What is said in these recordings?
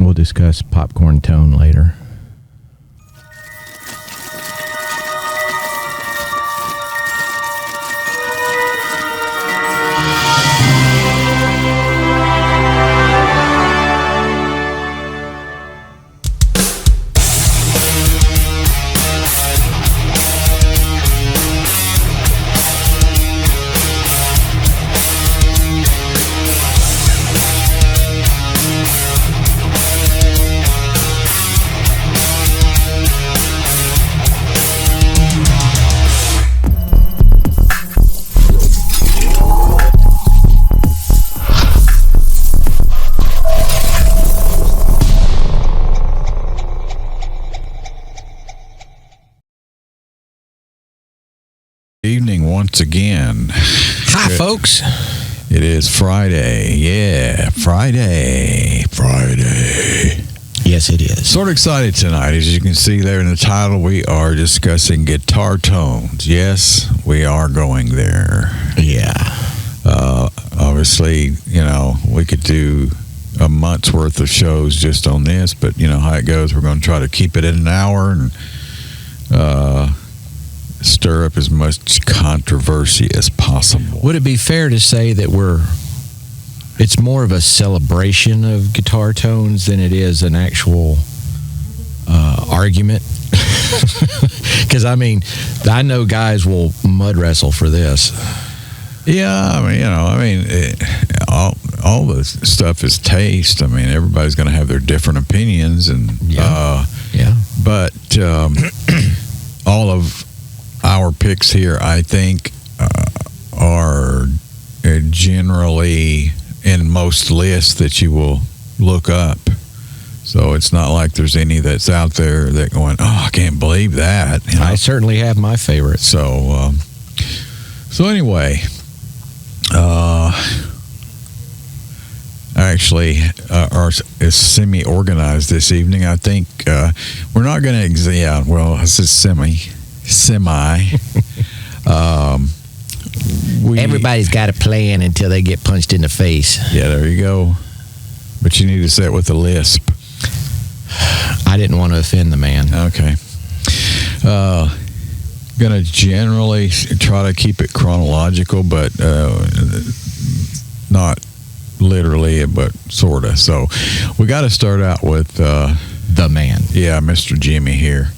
we'll discuss popcorn tone later. Evening once again. Hi, folks. It is Friday. Yeah, Friday. Yes, it is. Sort of excited tonight. As you can see there in the title, we are discussing guitar tones. Yes, we are going there. Yeah. Obviously, we could do a month's worth of shows just on this, but you know how it goes. We're going to try to keep it in an hour and stir up as much controversy as possible. Would it be fair to say that it's more of a celebration of guitar tones than it is an actual argument? Because, I know guys will mud wrestle for this. Yeah, all the stuff is taste. Everybody's going to have their different opinions, and but all of our picks here, I think, are generally in most lists that you will look up. So it's not like there's any that's out there that going, oh, I can't believe that. I certainly have my favorites. So anyway, actually, is semi-organized this evening. I think we're not going to. This is semi. Everybody's got a plan until they get punched in the face. Yeah, there you go. But you need to say it with a lisp. I didn't want to offend the man. Okay. Going to generally try to keep it chronological, but not literally, but sort of. So we got to start out with the man. Yeah, Mr. Jimmy here.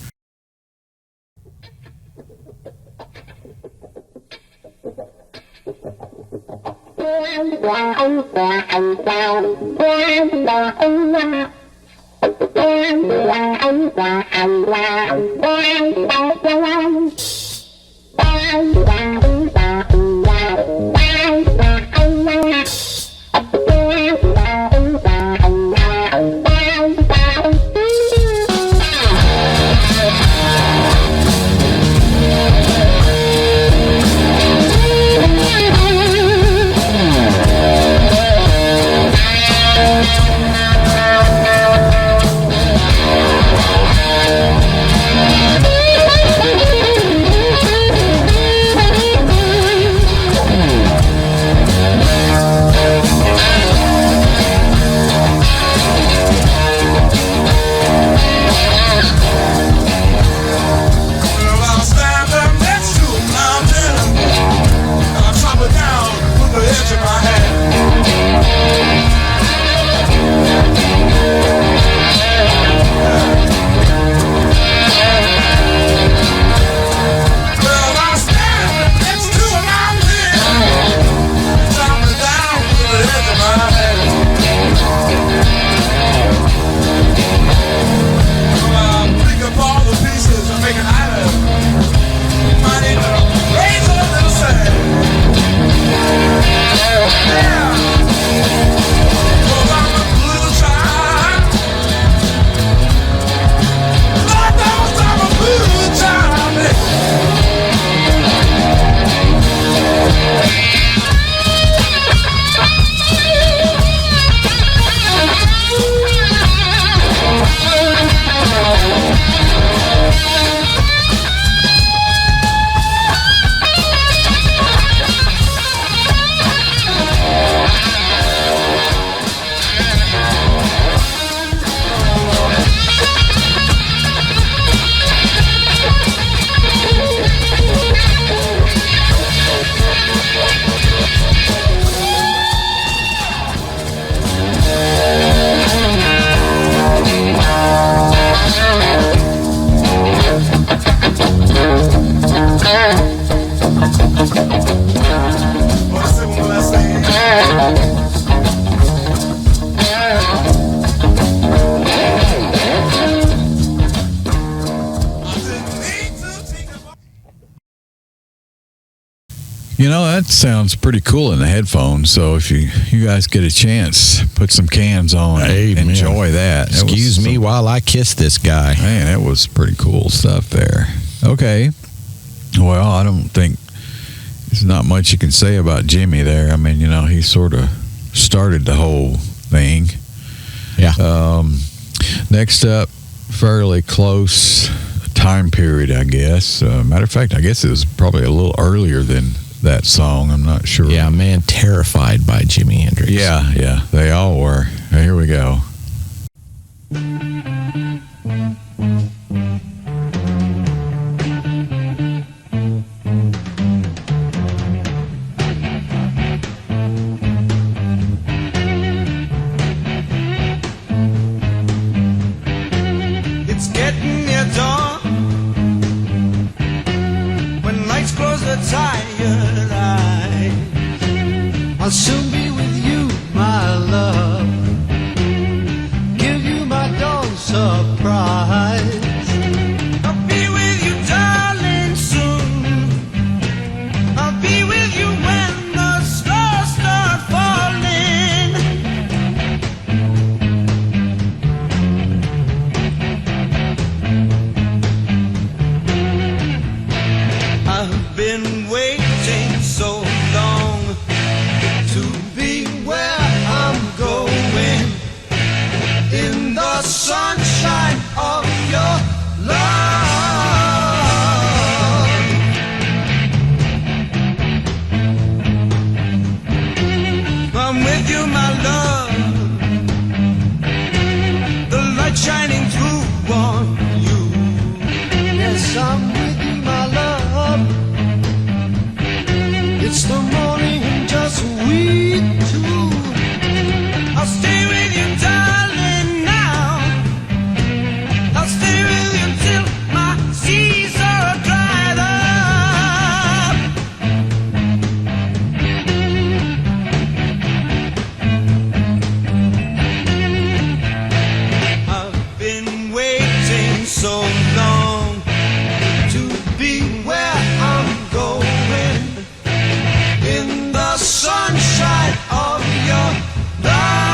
That sounds pretty cool in the headphones. So if you guys get a chance, put some cans on and enjoy that. Excuse me while I kiss this guy. Man, that was pretty cool stuff there. Okay. Well, I don't think there's not much you can say about Jimmy there. I mean, he sort of started the whole thing. Yeah. Next up, fairly close time period, I guess. Matter of fact, I guess it was probably a little earlier than that song. I'm not sure. Yeah, man, terrified by Jimi Hendrix. Yeah, they all were. Here we go. It's getting near dawn when lights close the tired eyes. I'll soon be with you, my love. Give you my dawn surprise. I'll be with you, darling, soon. I'll be with you when the stars start falling. I've been waiting so long to be where I'm going, in the sunshine of your love. I'm with you, my love, the light shining through on you. Yes, I'm with you, my love. It's the morning and just we two. I'll stay with you, darling, now. I'll stay with you till my seas are dried up. I've been waiting so long to be where I'm going, in the sunshine of your love.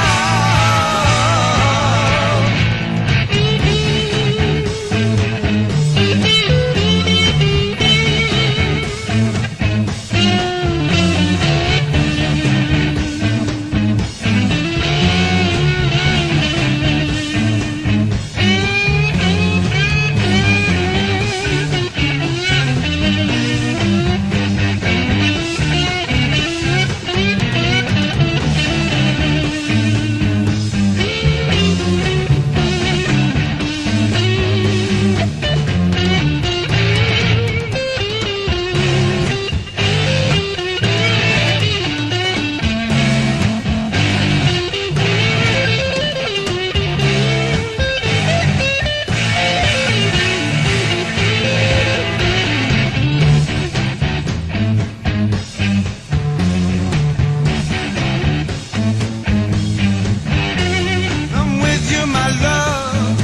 I'm with you, my love,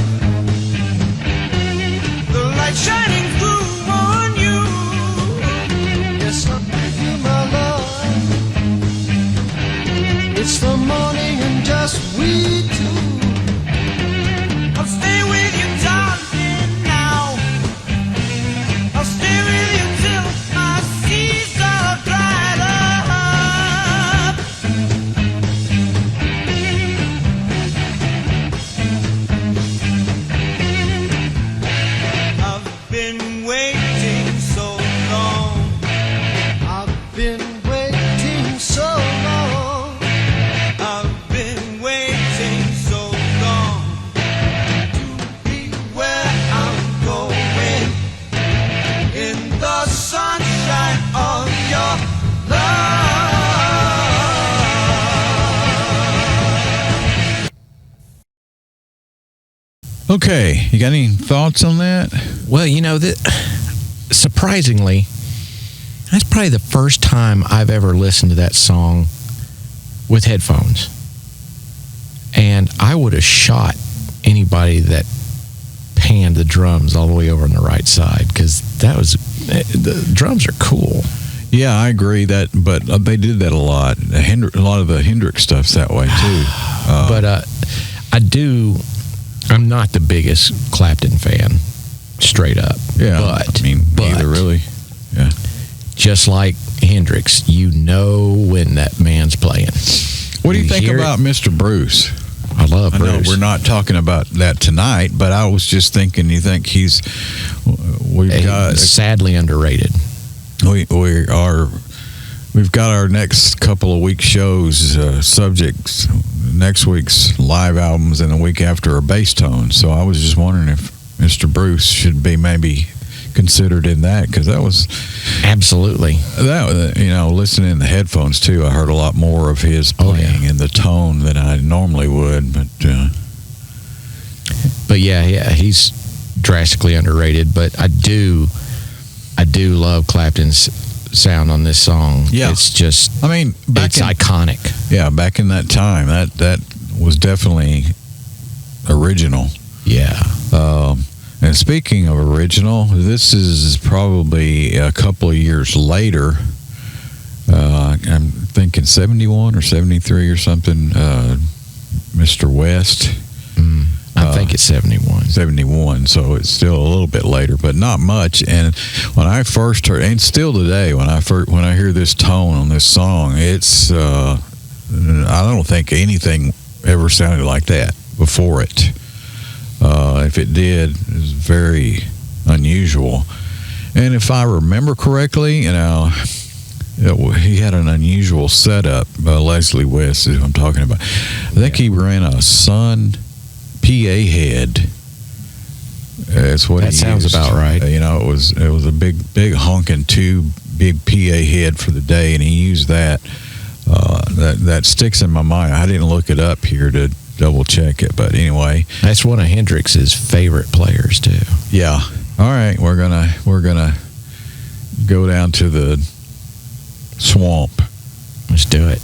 the light shining through on you. Yes, I'm with you, my love. It's the morning and just we two. I'll stay with you, darling, now. I'll stay with you till my seas are dried up. I've been waiting so long. I've been waiting so long. I've been waiting so long to be where I'm going, in the sunshine of your love. Okay, you got any thoughts on that? Well, surprisingly, that's probably the first time I've ever listened to that song with headphones. And I would have shot anybody that panned the drums all the way over on the right side, because the drums are cool. Yeah, I agree that, but they did that a lot. A lot of the Hendrix stuff's that way too. But I'm not the biggest Clapton fan, straight up. Yeah, but neither really. Yeah, just like Hendrix, you know when that man's playing. What do you think about Mr. Bruce? I love Bruce. I know we're not talking about that tonight, but I was just thinking, you think he's sadly underrated? We've got our next couple of week shows subjects. Next week's live albums and the week after are bass tones. So I was just wondering if Mr. Bruce should be maybe considered in that, because that was absolutely that. Listening in the headphones too, I heard a lot more of his playing and the tone than I normally would. But yeah, he's drastically underrated. But I do love Clapton's sound on this song. Yeah, it's just, it's iconic. Yeah, back in that time, that was definitely original. Yeah. And speaking of original, this is probably a couple of years later. I'm thinking 71 or 73 or something. Mr. West. I think it's 71. 71, so it's still a little bit later, but not much. And when I first heard, and still today, when I hear this tone on this song, it's I don't think anything ever sounded like that before it. If it did, it was very unusual. And if I remember correctly, he had an unusual setup. Leslie West is who I'm talking about. I think he ran a Sun PA head. That's what that sounds used. About right. It was a big honking big PA head for the day, and he used that. That sticks in my mind. I didn't look it up here to double check it, but anyway, that's one of Hendrix's favorite players too. Yeah. All right, we're gonna go down to the swamp. Let's do it.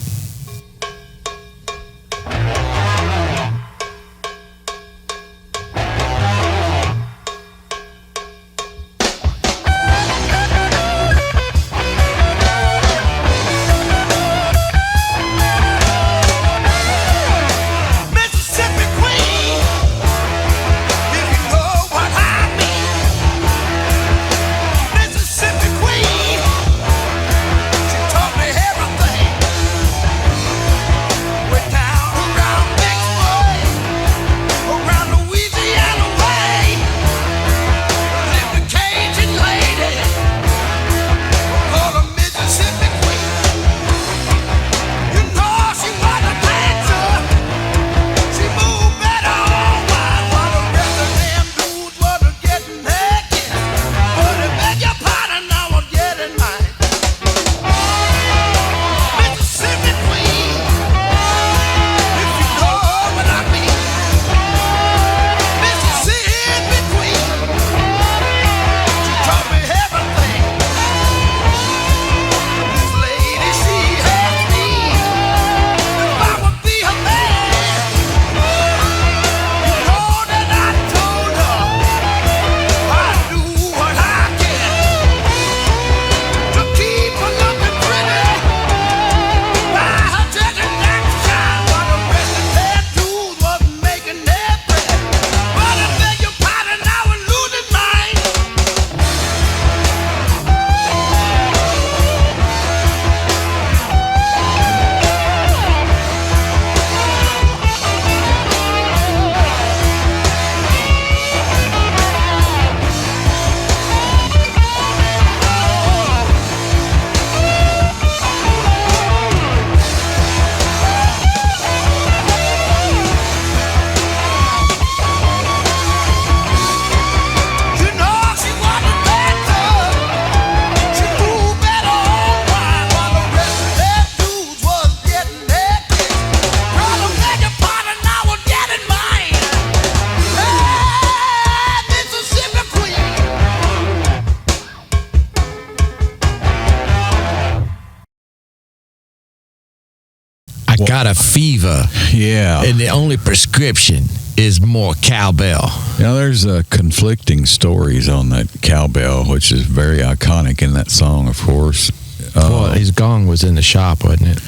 Got a fever. Yeah. And the only prescription is more cowbell. Now, there's conflicting stories on that cowbell, which is very iconic in that song, of course. Well, his gong was in the shop, wasn't it?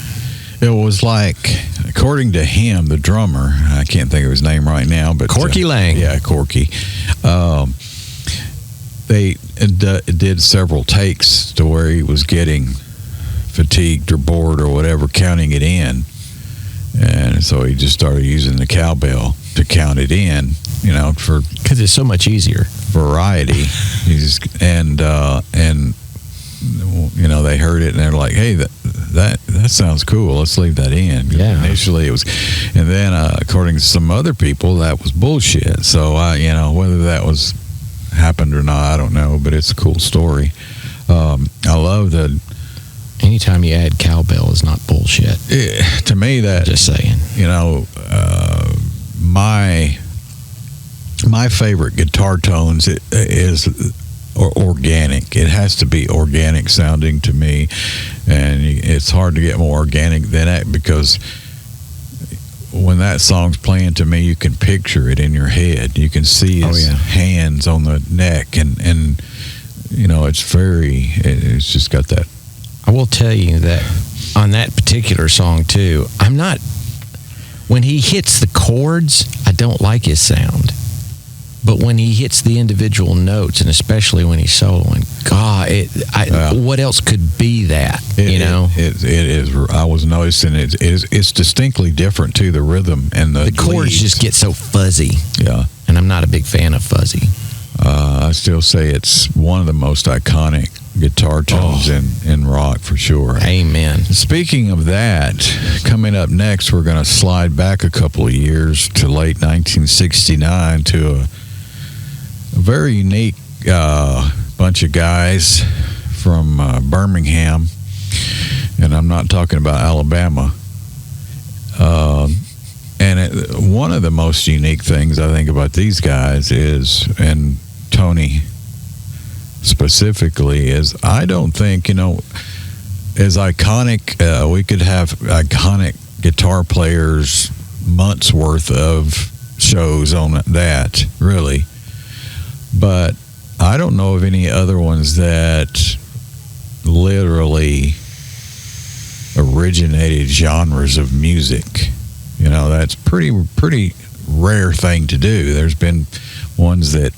It was like, according to him, the drummer, I can't think of his name right now, but Corky Lang. Yeah, Corky. They did several takes to where he was getting fatigued or bored or whatever, counting it in. And so he just started using the cowbell to count it in, for because it's so much easier. Variety. And they heard it and they're like, hey, that sounds cool. Let's leave that in. Yeah. Initially it was, and then according to some other people, that was bullshit. So whether that was happened or not, I don't know, but it's a cool story. I love that. Anytime you add cowbell is not bullshit. To me, that just saying. My favorite guitar tones is organic. It has to be organic sounding to me, and it's hard to get more organic than that, because when that song's playing, to me, you can picture it in your head. You can see his hands on the neck, and it's just got that. I will tell you that on that particular song too, when he hits the chords, I don't like his sound. But when he hits the individual notes, and especially when he's soloing, God, what else could be that? It is. I was noticing it's distinctly different to the rhythm and the chords leads. just get so fuzzy. Yeah, and I'm not a big fan of fuzzy. I still say it's one of the most iconic guitar tones in rock for sure. Amen. Speaking of that, coming up next, we're going to slide back a couple of years to late 1969 to a very unique bunch of guys from Birmingham, and I'm not talking about Alabama. One of the most unique things I think about these guys is, and Tony specifically, is I don't think, as iconic, we could have iconic guitar players months worth of shows on that, really. But I don't know of any other ones that literally originated genres of music. That's pretty rare thing to do. There's been ones that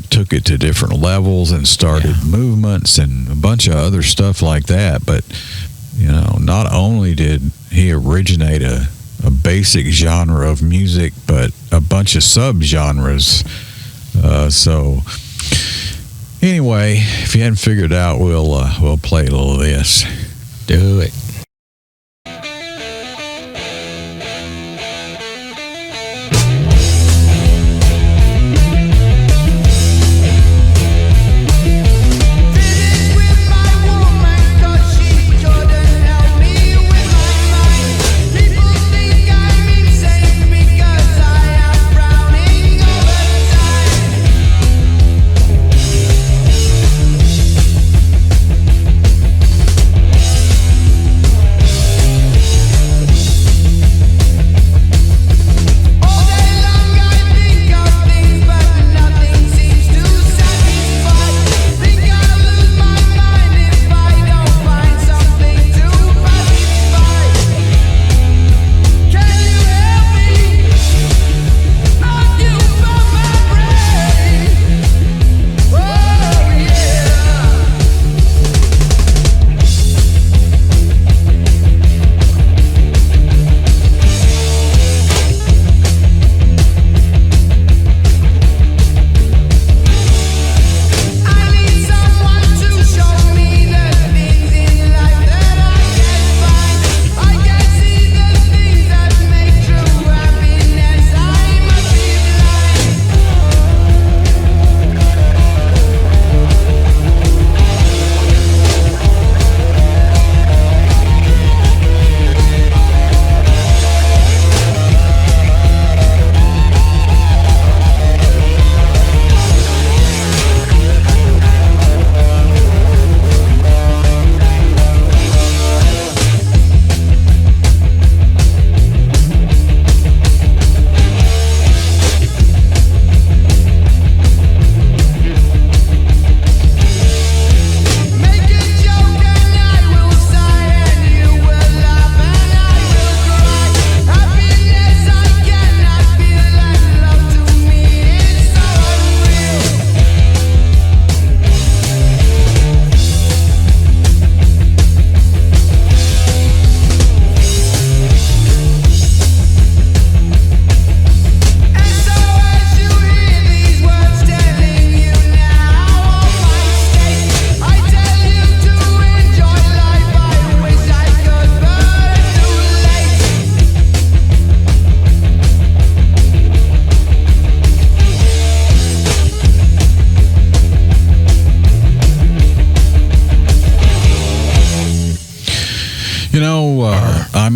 took it to different levels and started movements and a bunch of other stuff like that. But, not only did he originate a basic genre of music, but a bunch of subgenres. So anyway, if you hadn't figured out, we'll play a little of this. Do it.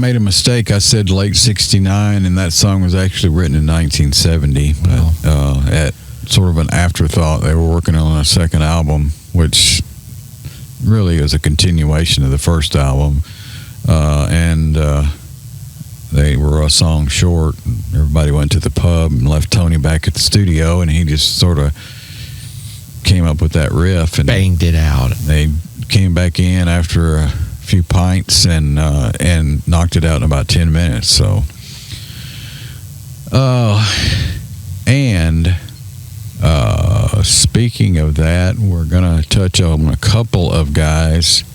made a mistake. I said late '69, and that song was actually written in 1970. Wow. But, at sort of an afterthought, they were working on a second album, which really is a continuation of the first album, and they were a song short. Everybody went to the pub and left Tony back at the studio, and he just sort of came up with that riff and banged it out. They came back in after a few pints and knocked it out in about 10 minutes. So, speaking of that, we're going to touch on a couple of guys.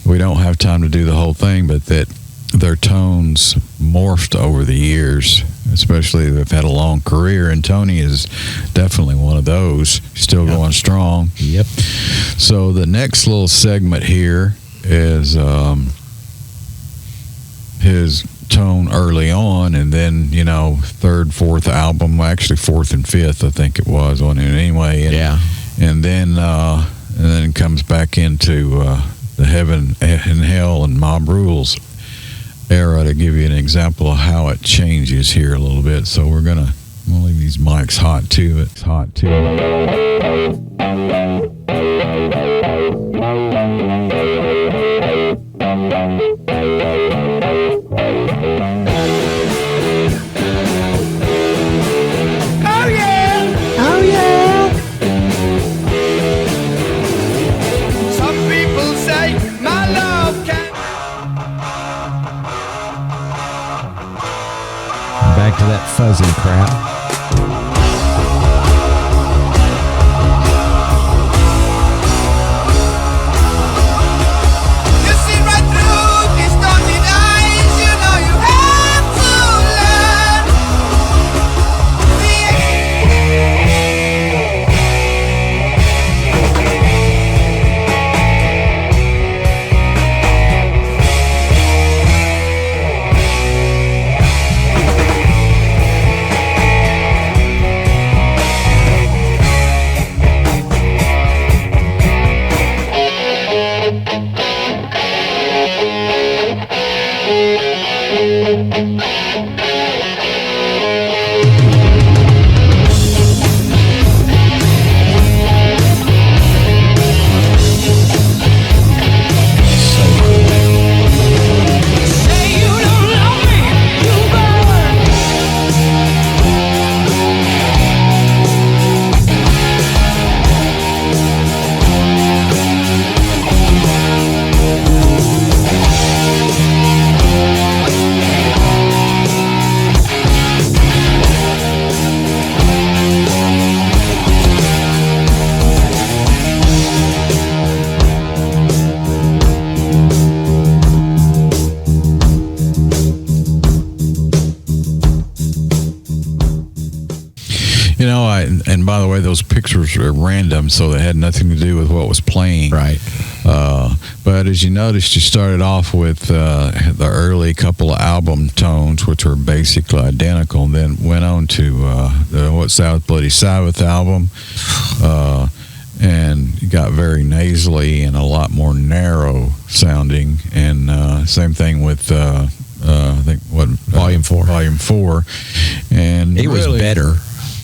We don't have time to do the whole thing, but that their tones morphed over the years, especially if they've had a long career, and Tony is definitely one of those, still going strong. Yep. So the next little segment here is his tone early on, and then, third, fourth album, actually fourth and fifth, I think it was on it anyway. And then it comes back into the Heaven and Hell and Mob Rules era to give you an example of how it changes here a little bit. So we're gonna leave these mics hot too. It's hot too. Back to that fuzzy crap. And by the way, those pictures are random, so they had nothing to do with what was playing. Right. But as you noticed, you started off with the early couple of album tones, which were basically identical, and then went on to the South Bloody Sabbath album, and got very nasally and a lot more narrow sounding. And same thing with I think Volume 4. Volume 4, and it was better.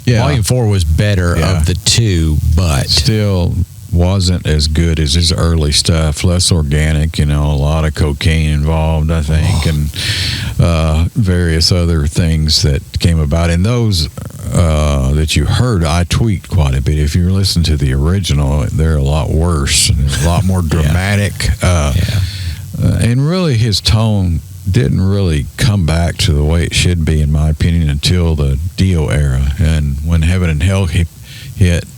Yeah. Volume 4 was better of the two, but still wasn't as good as his early stuff. Less organic, a lot of cocaine involved, I think, and various other things that came about. And those that you heard, I tweaked quite a bit. If you listen to the original, they're a lot worse, a lot more dramatic. And really, his tone didn't really come back to the way it should be, in my opinion, until the Dio era. And when Heaven and Hell hit,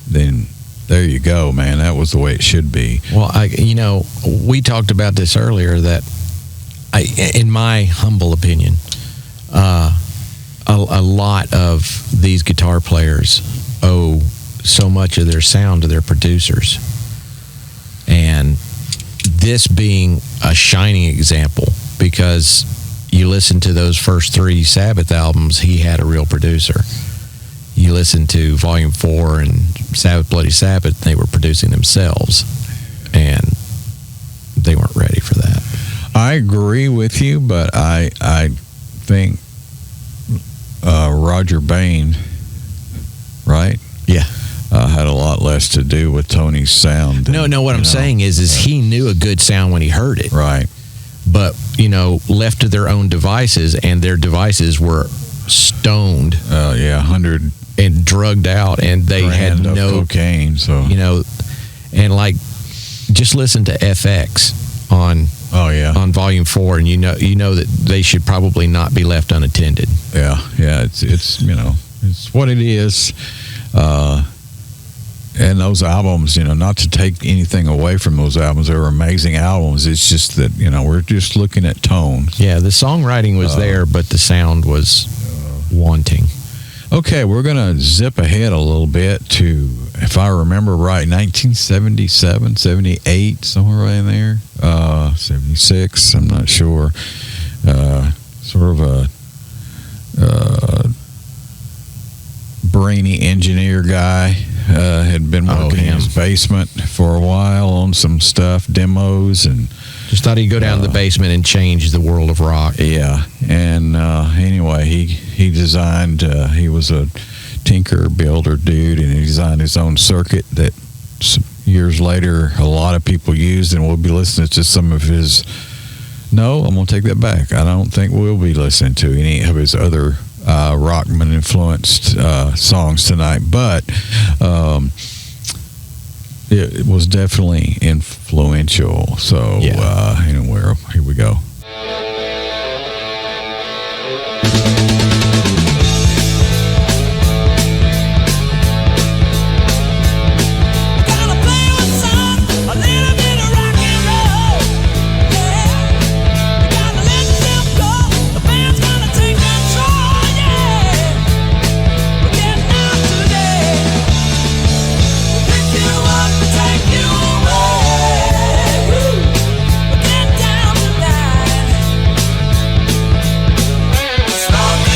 then there you go, man. That was the way it should be. Well, we talked about this earlier, that in my humble opinion, a lot of these guitar players owe so much of their sound to their producers. And this being a shining example, because you listen to those first 3 Sabbath albums, he had a real producer. You listen to Volume 4 and Sabbath Bloody Sabbath, they were producing themselves, and they weren't ready for that. I agree with you, but I think Roger Bain, right? Yeah. Had a lot less to do with Tony's sound. No. What I'm saying is he knew a good sound when he heard it. Right. But, left to their own devices, and their devices were stoned. 100 and drugged out, and they had no cocaine. So and like, just listen to FX on Volume 4, and you know that they should probably not be left unattended. Yeah. It's it's what it is. And those albums, not to take anything away from those albums, they were amazing albums. It's just that we're just looking at tone. Yeah, the songwriting was there, but the sound was wanting. Okay, we're going to zip ahead a little bit to, if I remember right, 1977, 78, somewhere right in there. 76, I'm not sure. Sort of a brainy engineer guy. Had been working in his basement for a while on some stuff, demos, and just thought he'd go down to the basement and change the world of rock. Yeah, and anyway, he designed. He was a tinker builder dude, and he designed his own circuit that years later a lot of people used, and we'll be listening to some of his. No, I'm gonna take that back. I don't think we'll be listening to any of his other Rockman influenced songs tonight, but it was definitely influential. So anyway, here we go. Strong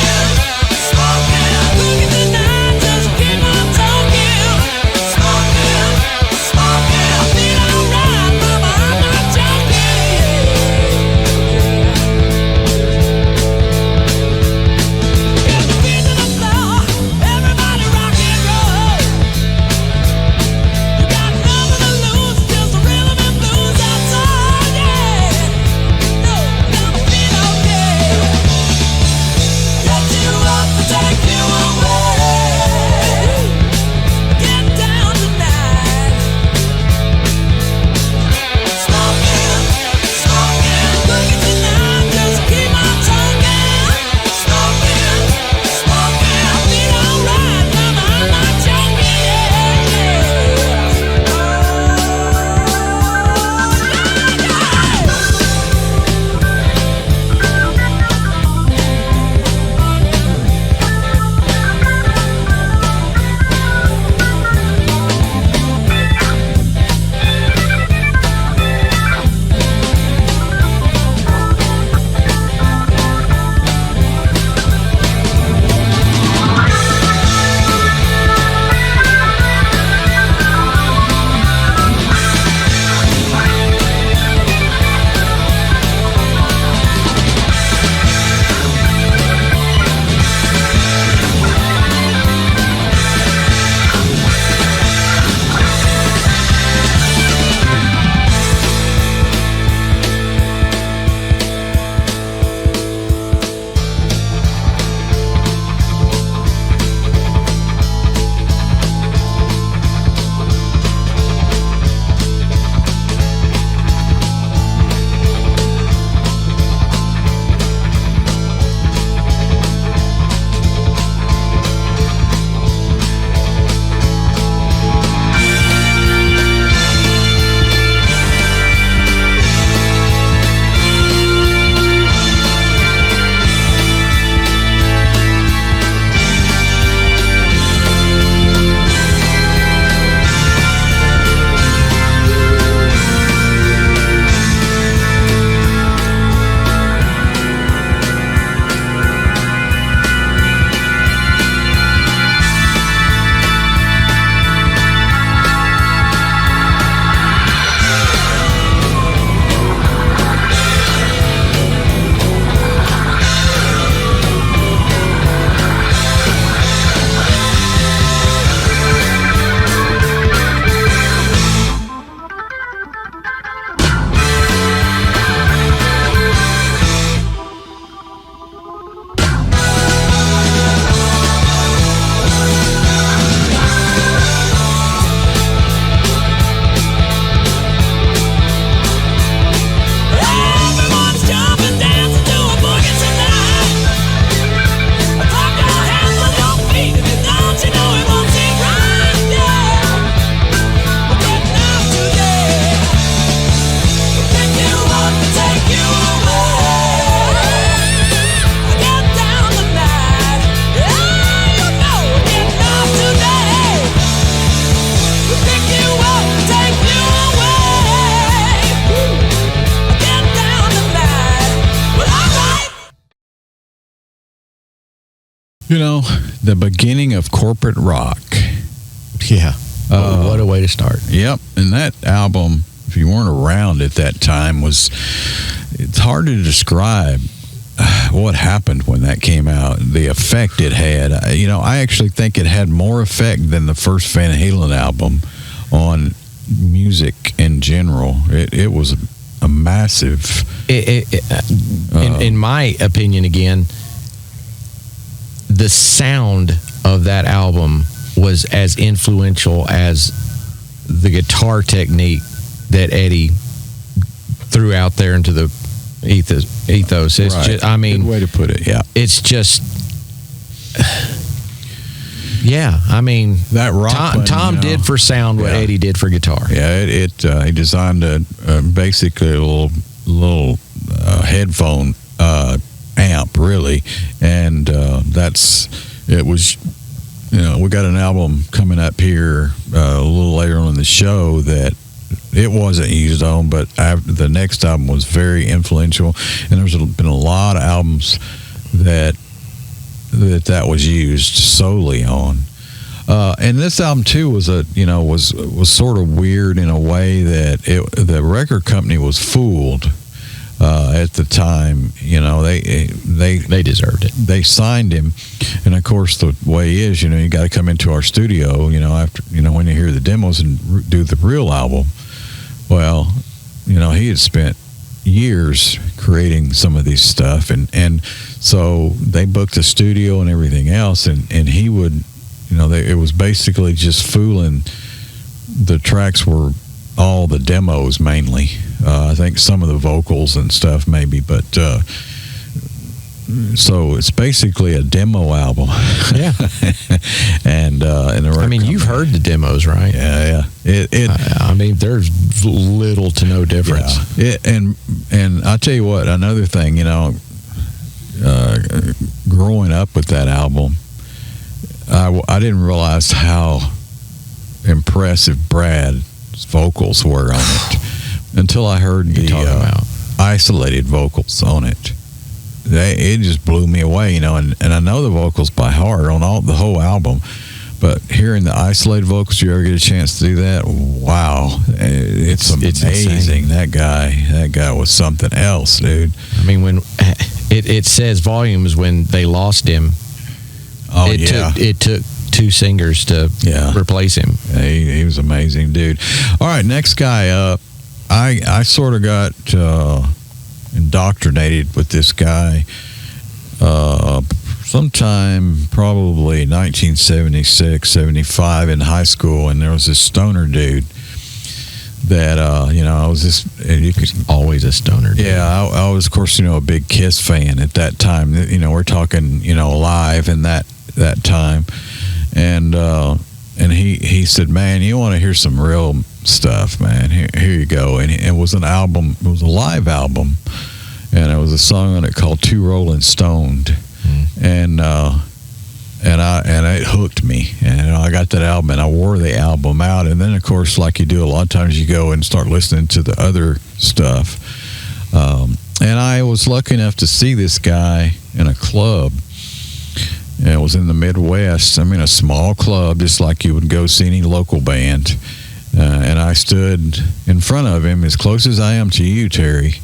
You know, the beginning of corporate rock. Yeah. What a way to start. Yep. And that album, if you weren't around at that time, it's hard to describe what happened when that came out, the effect it had. I actually think it had more effect than the first Van Halen album on music in general. It was a massive... in my opinion, again, the sound of that album was as influential as the guitar technique that Eddie threw out there into the ethos. It's right. just, I mean, good way to put it. Yeah, it's just, yeah. I mean, that rock Tom did for sound what Eddie did for guitar. Yeah, he designed basically a little headphone amp, really, and it was. We got an album coming up here a little later on in the show that it wasn't used on, but the next album was very influential, and there's been a lot of albums that was used solely on. And this album too was was sort of weird in a way that the record company was fooled. At the time, they deserved it. They signed him, and of course, the way is, you got to come into our studio, after when you hear the demos and do the real album. Well, he had spent years creating some of these stuff, and so they booked a studio and everything else, and he would, it was basically just fooling. The tracks were all the demos mainly. I think some of the vocals and stuff maybe, but so it's basically a demo album. Yeah. and you've heard the demos, right? Yeah. There's little to no difference. Yeah. And I'll tell you what, another thing, growing up with that album, I didn't realize how impressive Brad's vocals were on it until I heard the isolated vocals on it. It just blew me away, and I know the vocals by heart on the whole album, but hearing the isolated vocals, you ever get a chance to do that? Wow, it's amazing. Insane. That guy was something else, dude. I mean, when it says volumes when they lost him. It took two singers to replace him. Yeah, he was amazing, dude. All right, next guy up. I sort of got indoctrinated with this guy sometime probably 1976, 75 in high school, and there was this stoner dude that I was just always a stoner dude. Yeah, I was, of course, a big Kiss fan at that time. We're talking live in that time, and he said, man, you want to hear some real stuff, man, here you go. And it was an album, it was a live album, and it was a song on it called Two Rolling Stoned. And it hooked me, and I got that album and I wore the album out, and then of course, like you do a lot of times, you go and start listening to the other stuff. And I was lucky enough to see this guy in a club. And it was in the Midwest. A small club, just like you would go see any local band. And I stood in front of him as close as I am to you, Terry,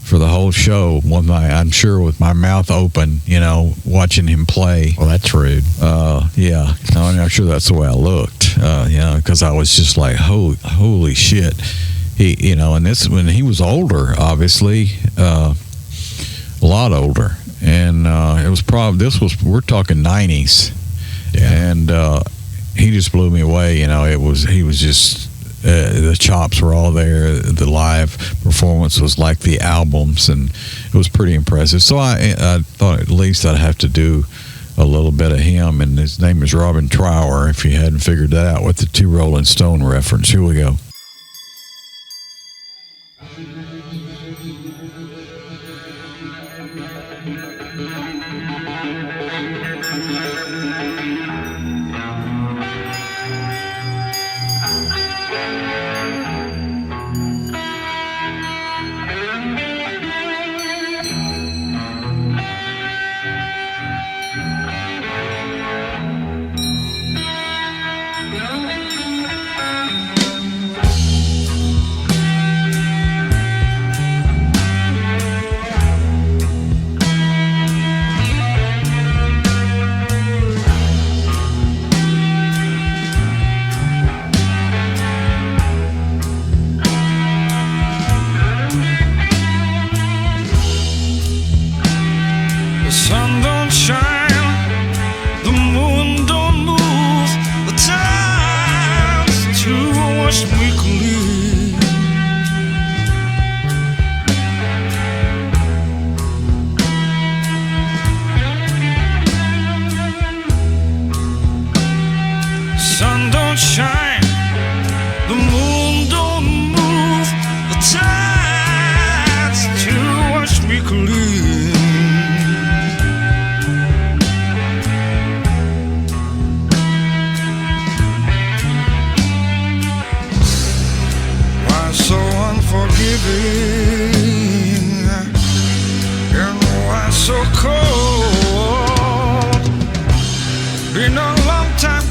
for the whole show, with my mouth open, watching him play. Well, that's rude. Yeah. I'm not sure that's the way I looked, because I was just like, holy shit. He, and this, when he was older, obviously, a lot older. And it was we're talking 90s. Yeah. And he just blew me away. He was just, the chops were all there. The live performance was like the albums, and it was pretty impressive. So I thought at least I'd have to do a little bit of him. And his name is Robin Trower, if you hadn't figured that out with the Two Rolling Stone reference. Here we go.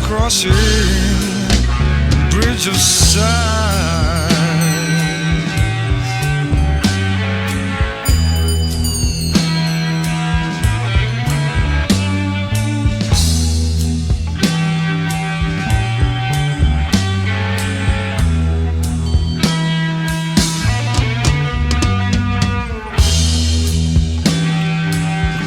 crossing, bridge of sighs.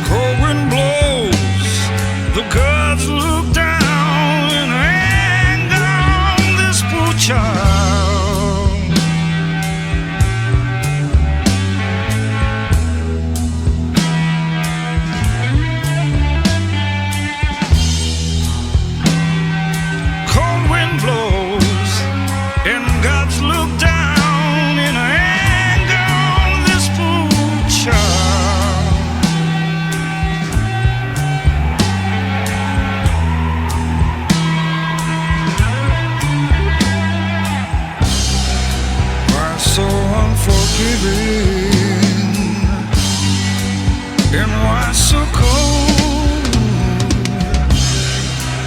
Cold wind blows, the gods look down in anger on this poor child. Cold wind blows, and gods look down in anger on this poor child. Why so unforgiving, and why so cold?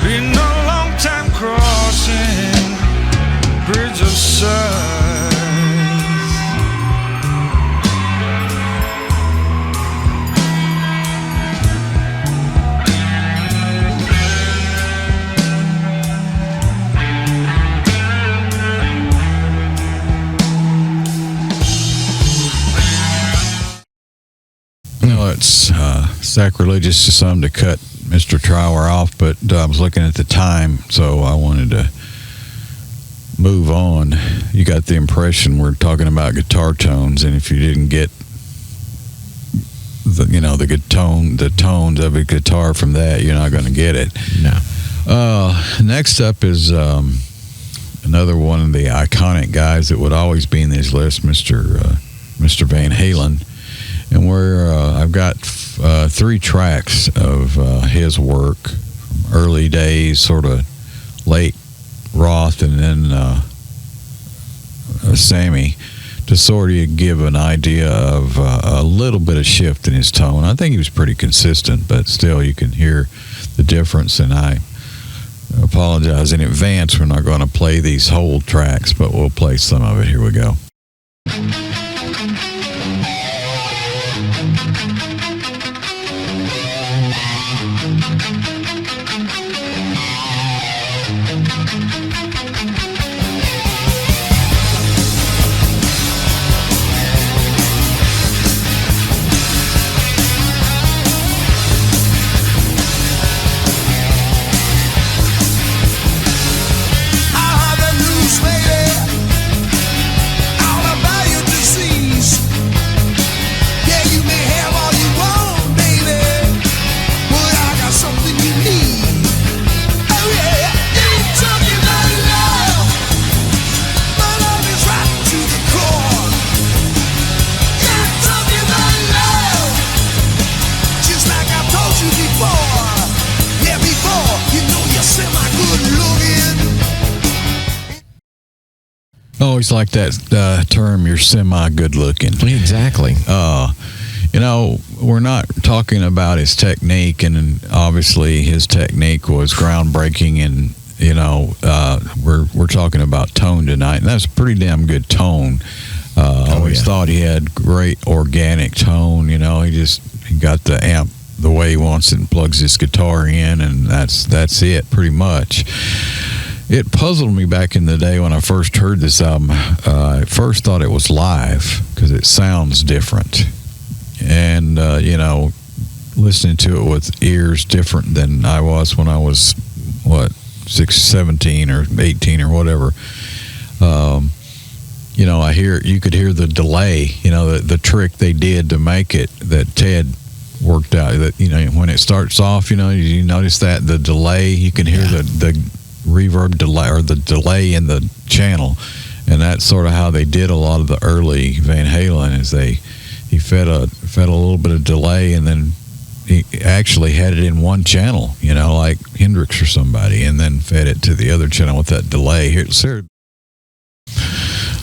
Been a long time crossing, bridge of sighs. It's sacrilegious to some to cut Mr. Trower off, but I was looking at the time, so I wanted to move on. You got the impression we're talking about guitar tones, and if you didn't get the tones of a guitar from that, you're not going to get it. No. Next up is another one of the iconic guys that would always be in these lists, Mr. Van Halen. And I've got 3 tracks of his work from early days, sort of late Roth, and then Sammy, to sort of give an idea of a little bit of shift in his tone. I think he was pretty consistent, but still you can hear the difference, and I apologize in advance. We're not going to play these whole tracks, but we'll play some of it. Here we go. Always like that term, you're semi-good looking. Exactly. We're not talking about his technique, and obviously his technique was groundbreaking, and we're talking about tone tonight, and that's a pretty damn good tone. I always thought he had great organic tone. He got the amp the way he wants it and plugs his guitar in, and that's it pretty much. It puzzled me back in the day when I first heard this album. I first thought it was live because it sounds different. And, listening to it with ears different than I was when I was, 17 or 18 or whatever. You could hear the delay, the trick they did to make it, that Ted worked out. That, when it starts off, you notice that the delay, you can hear the reverb delay, or the delay in the channel, and that's sort of how they did a lot of the early Van Halen. Is he fed a little bit of delay, and then he actually had it in one channel, like Hendrix or somebody, and then fed it to the other channel with that delay.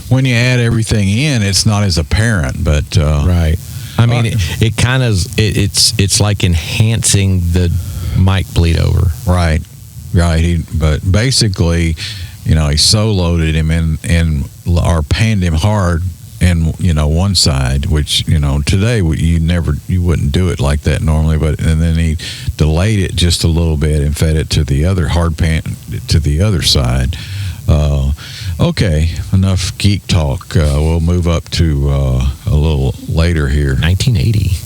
When you add everything in, it's not as apparent, but right. I mean, it kind of it's like enhancing the mic bleed over. Right. right? But basically, he soloed him or panned him hard in one side, which today you wouldn't do it like that normally, and then he delayed it just a little bit and fed it to the other hard pan to the other side. Okay, enough geek talk. We'll move up to a little later here. 1980.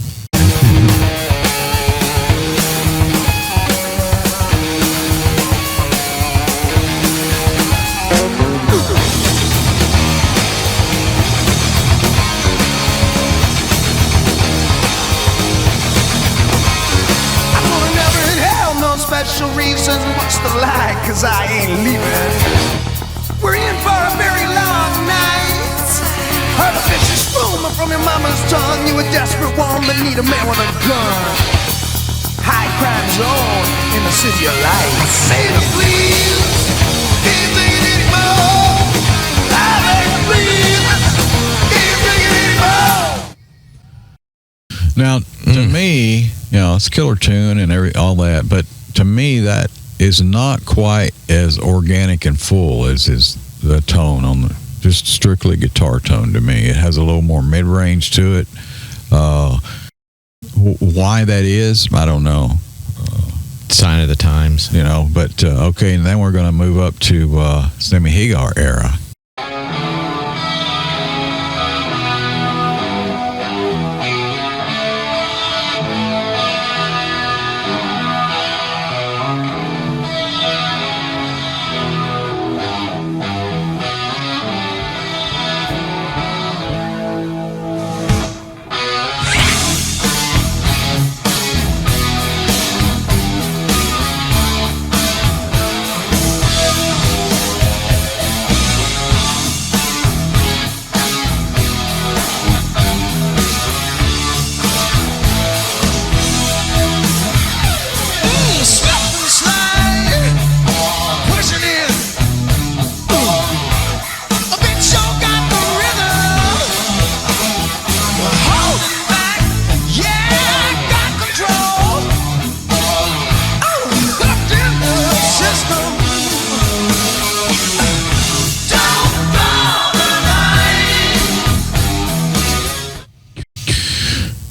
Special reason, what's the lie? 'Cause I ain't leaving. We're in for a very long night. Heard a vicious rumor from your mama's tongue. You a desperate woman, need a man with a gun. High crime zone in the city of lights. Say the please, can't take it anymore. I beg you please, can't take it anymore. Now, to me, it's a killer tune and all that, but to me, that is not quite as organic and full as is the tone on the just strictly guitar tone. To me, it has a little more mid-range to it. Why that is, I don't know. Sign of the times, But okay, and then we're going to move up to Sammy Hagar era.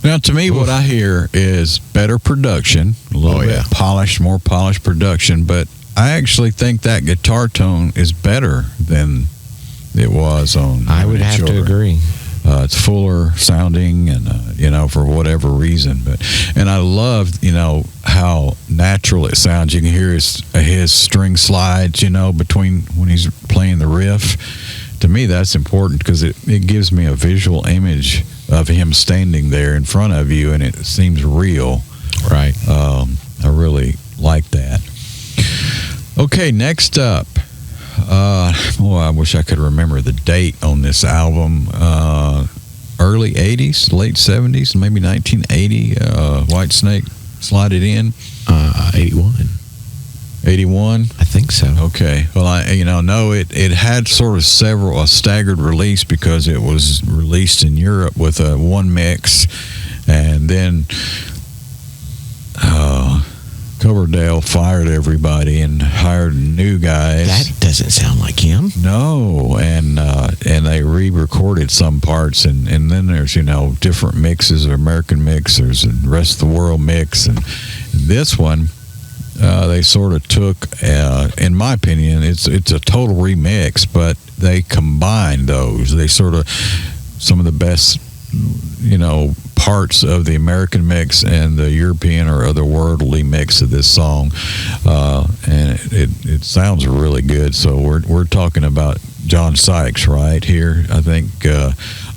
Now, to me, what I hear is better production, a little bit polished, more polished production, but I actually think that guitar tone is better than it was on. I would have to agree. It's fuller sounding, and for whatever reason. And I love how natural it sounds. You can hear his string slides, between when he's playing the riff. To me, that's important because it gives me a visual image of him standing there in front of you, and it seems real. Right. I really like that. Okay, next up. I wish I could remember the date on this album. Early 80s, late 70s, maybe 1980. Whitesnake slided in. 81. 81? I think so. Okay. Well, it had sort of a staggered release because it was released in Europe with a one mix, and then Coverdale fired everybody and hired new guys. That doesn't sound like him. No, and they re-recorded some parts, and then there's different mixes, American mixers and rest of the world mix, and this one. They sort of took, in my opinion, it's a total remix, but they combined those. They sort of, some of the best, parts of the American mix and the European or otherworldly mix of this song, and it sounds really good. So we're talking about John Sykes right here, I think,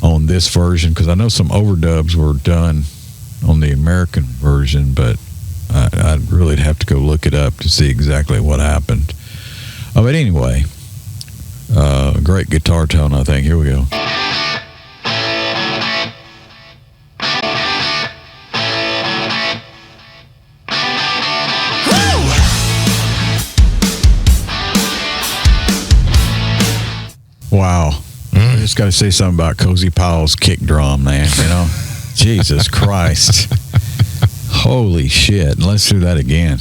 on this version, because I know some overdubs were done on the American version, but I'd really have to go look it up to see exactly what happened. But anyway, great guitar tone, I think. Here we go. Wow. I just got to say something about Cozy Powell's kick drum, man. Jesus Christ. Holy shit. Let's do that again.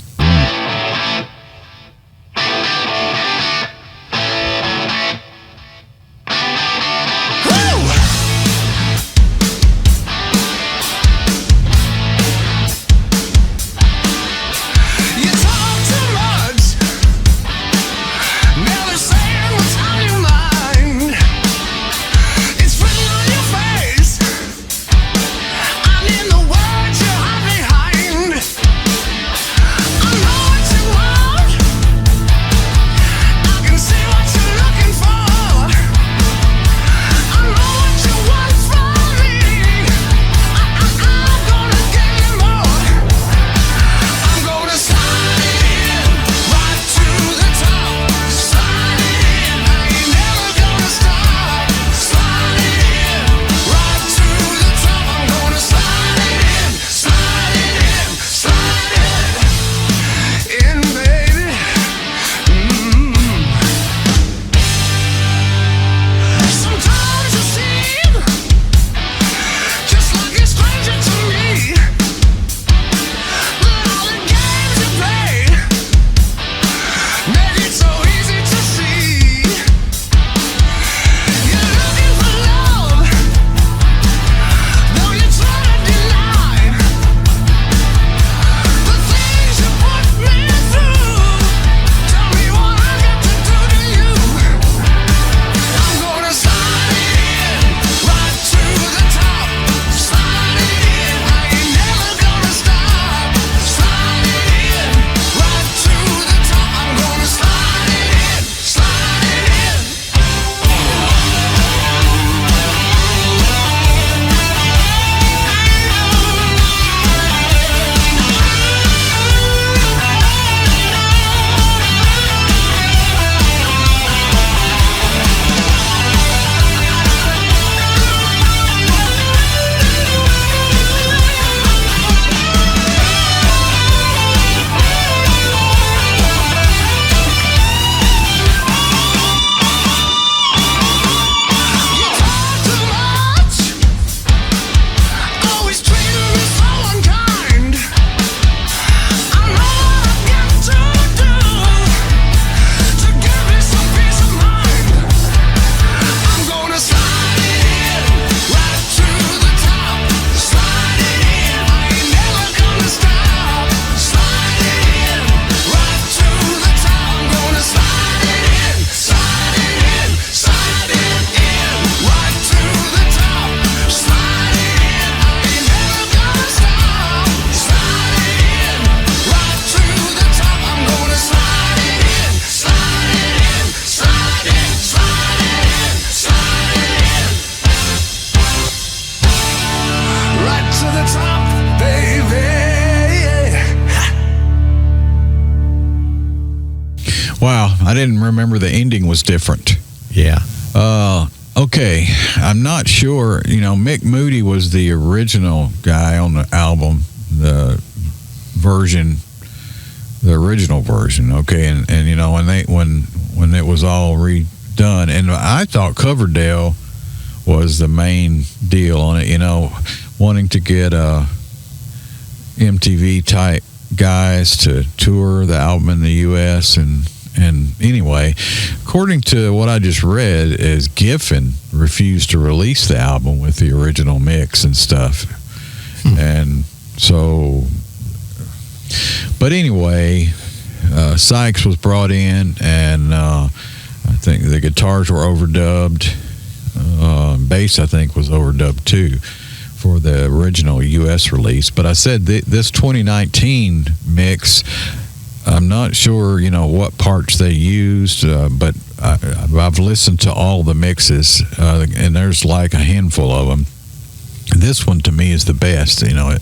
Wow, I didn't remember the ending was different. Yeah. Okay, I'm not sure. You know, Mick Moody was the original guy on the album, the original version. Okay, and you know, when it was all redone, and I thought Coverdale was the main deal on it. You know, wanting to get MTV type guys to tour the album in the U.S. and anyway, according to what I just read, is Giffen refused to release the album with the original mix and stuff. And so, but anyway, Sykes was brought in, and I think the guitars were overdubbed. Bass, I think, was overdubbed too for the original U.S. release. But I said this 2019 mix, I'm not sure, you know, what parts they used, but I've listened to all the mixes, and there's like a handful of them. This one to me is the best. You know,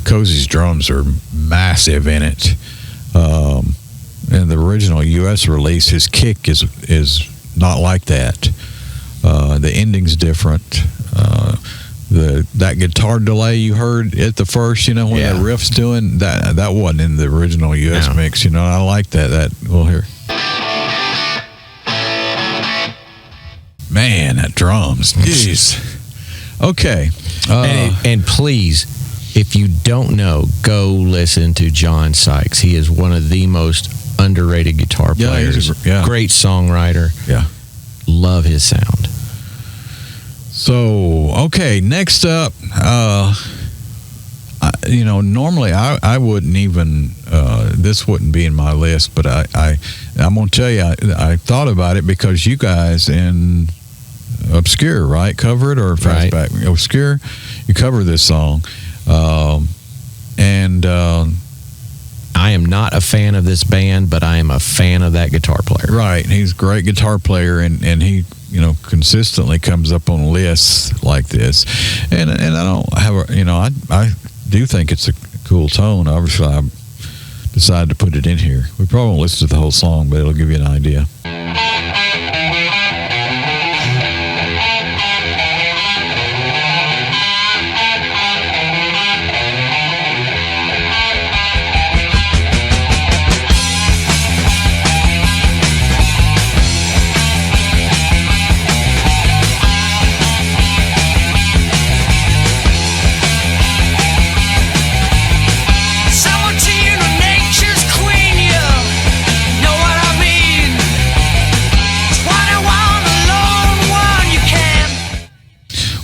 Cozy's drums are massive in it. In the original U.S. release, his kick is not like that. The ending's different. That guitar delay you heard at the first, you know, when that riff's doing that wasn't in the original U.S. mix. You know, I like that. We'll hear. Man, that drums. Jeez. Okay. And please, if you don't know, go listen to John Sykes. He is one of the most underrated guitar players. Great songwriter. Yeah. Love his sound. So, okay, next up, you know, normally I wouldn't even, this wouldn't be in my list, but I'm going to tell you, I thought about it because you guys in Obscure, right? Cover it or Fastback? Right. Obscure, you cover this song. And I am not a fan of this band, but I am a fan of that guitar player. Right. He's a great guitar player, and he, you know, consistently comes up on lists like this. And I don't have a, you know, I do think it's a cool tone. Obviously, I decided to put it in here. We probably won't listen to the whole song, but it'll give you an idea.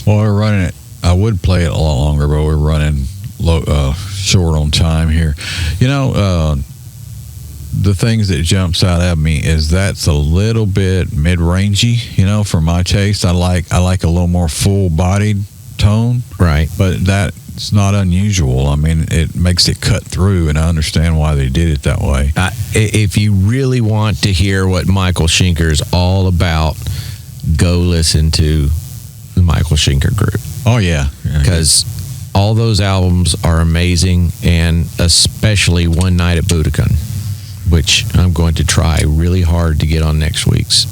Well, we're running it. I would play it a lot longer, but we're running short on time here. You know, the things that jumps out at me is that's a little bit mid-rangey. You know, for my taste, I like a little more full-bodied tone. Right. But that's not unusual. I mean, it makes it cut through, and I understand why they did it that way. If you really want to hear what Michael Schenker is all about, go listen to the Michael Schenker Group. Oh, yeah. Because all those albums are amazing, and especially One Night at Budokan, which I'm going to try really hard to get on next week's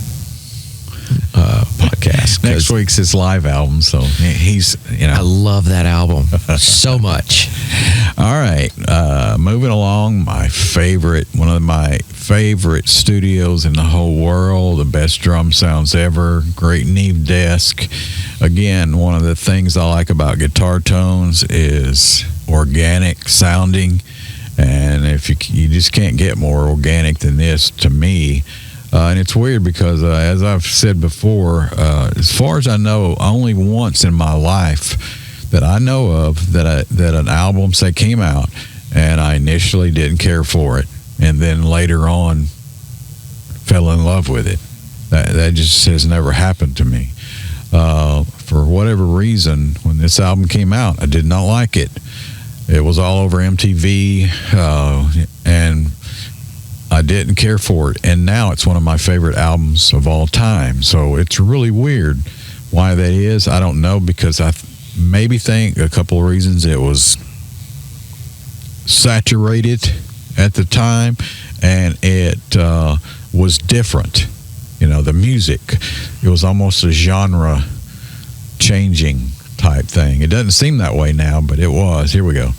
podcast. Next week's his live album, so he's, you know. I love that album so much. All right, moving along, one of my favorite studios in the whole world, the best drum sounds ever, great Neve desk. Again, one of the things I like about guitar tones is organic sounding, and if you just can't get more organic than this to me. And it's weird because, as I've said before, as far as I know, only once in my life that I know of that an album, say, came out and I initially didn't care for it, and then later on fell in love with it. That just has never happened to me. For whatever reason, when this album came out, I did not like it. It was all over MTV, and I didn't care for it, and now it's one of my favorite albums of all time. So it's really weird why that is. I don't know, because I maybe think a couple of reasons. It was saturated at the time, and it was different. You know, the music, it was almost a genre changing type thing. It doesn't seem that way now, but it was. Here we go.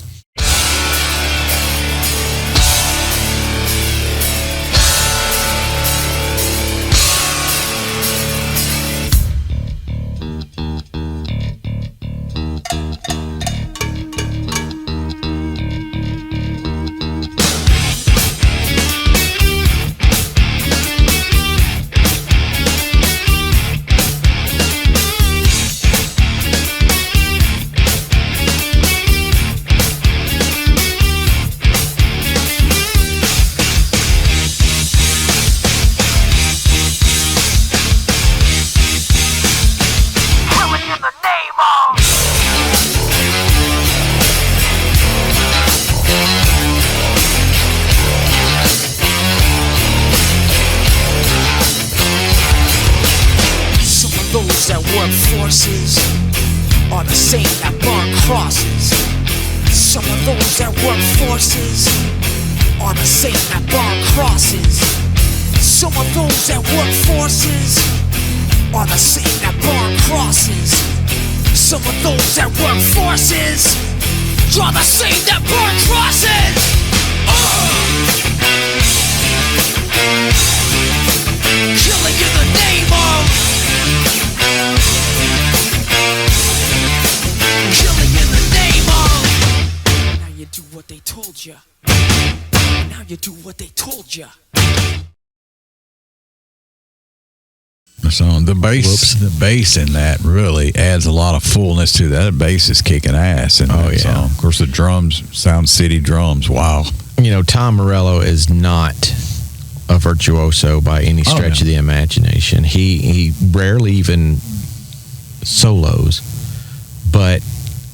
Forces are the same that burn crosses. Some of those that work forces are the same that burn crosses. Some of those that work forces are the same that burn crosses. Some of those that work forces are the same that burn crosses. Killing in the name of. Killing in the name of. Now you do what they told ya. Now you do what they told ya. So the bass in that really adds a lot of fullness to that. The bass is kicking ass in that song. Of course, the drums, Sound City drums. Wow. You know, Tom Morello is not a virtuoso by any stretch of the imagination. He rarely even solos, but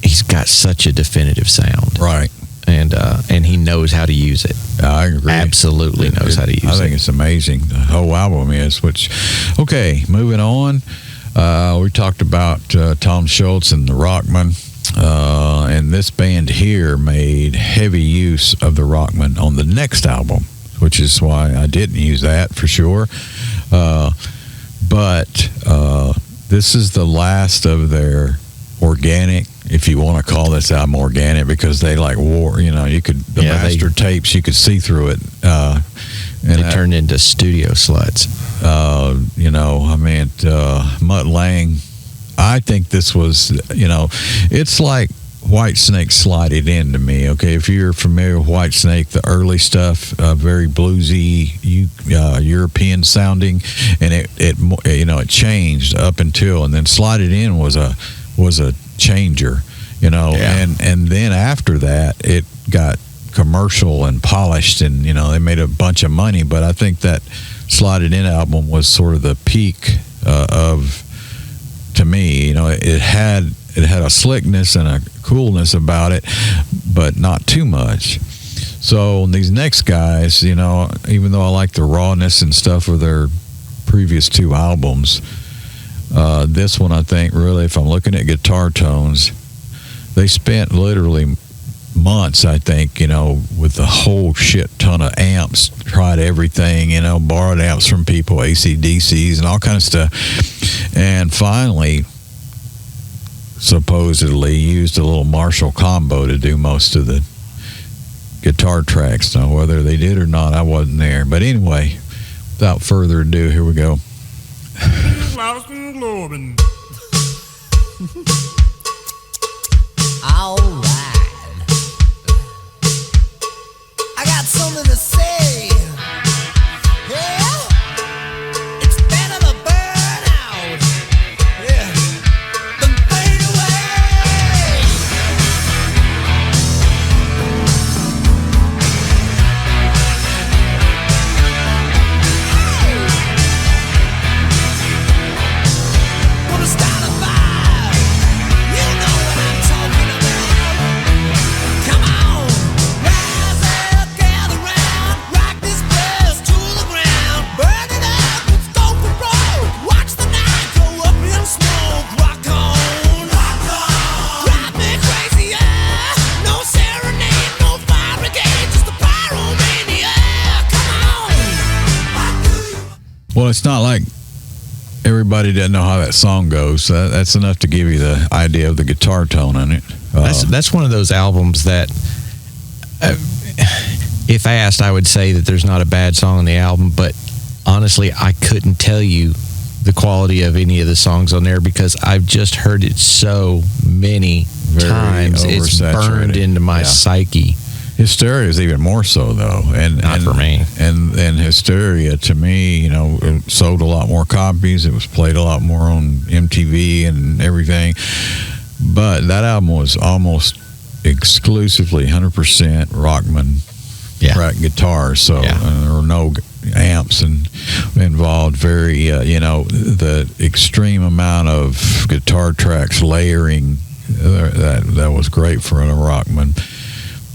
he's got such a definitive sound. Right. And he knows how to use it. I agree. Absolutely knows how to use it. I think it's amazing. The whole album is. Okay, moving on. We talked about Tom Schultz and the Rockman. And this band here made heavy use of the Rockman on the next album, which is why I didn't use that for sure. But this is the last of their organic, if you want to call this album organic, because they like wore, you know, you could, master tapes, you could see through it. And they turned into studio sluts. You know, I mean, Mutt Lange, I think this was, you know, it's like Whitesnake slided into me. Okay, if you're familiar with Whitesnake, the early stuff, very bluesy, European sounding, and it you know, it changed up until, and then Slide It In was a changer, you know, and then after that it got commercial and polished, and you know, they made a bunch of money. But I think that Slide It In album was sort of the peak of, to me, you know, it had a slickness and a coolness about it, but not too much. So these next guys, you know, even though I like the rawness and stuff of their previous two albums, this one, I think, really, if I'm looking at guitar tones, they spent literally months, I think, you know, with a whole shit ton of amps, tried everything, you know, borrowed amps from people, AC/DCs and all kinds of stuff, and finally supposedly used a little Marshall combo to do most of the guitar tracks. Now, whether they did or not, I wasn't there. But anyway, without further ado, here we go. All right. I got something to say. Yeah. It's better to burn out. Yeah. Than fade away. Gonna start a fire. You know what I'm talking about. Come on, rise up, gather round. Well, it's not like everybody doesn't know how that song goes. That's enough to give you the idea of the guitar tone in it. That's one of those albums that, if asked, I would say that there's not a bad song on the album, but honestly, I couldn't tell you the quality of any of the songs on there because I've just heard it so many times. It's burned into my psyche. Hysteria is even more so, though. Not for me. And Hysteria, to me, it sold a lot more copies. It was played a lot more on MTV and everything. But that album was almost exclusively 100% Rockman guitars. So there were no amps involved. Very, the extreme amount of guitar tracks layering. That was great for a Rockman.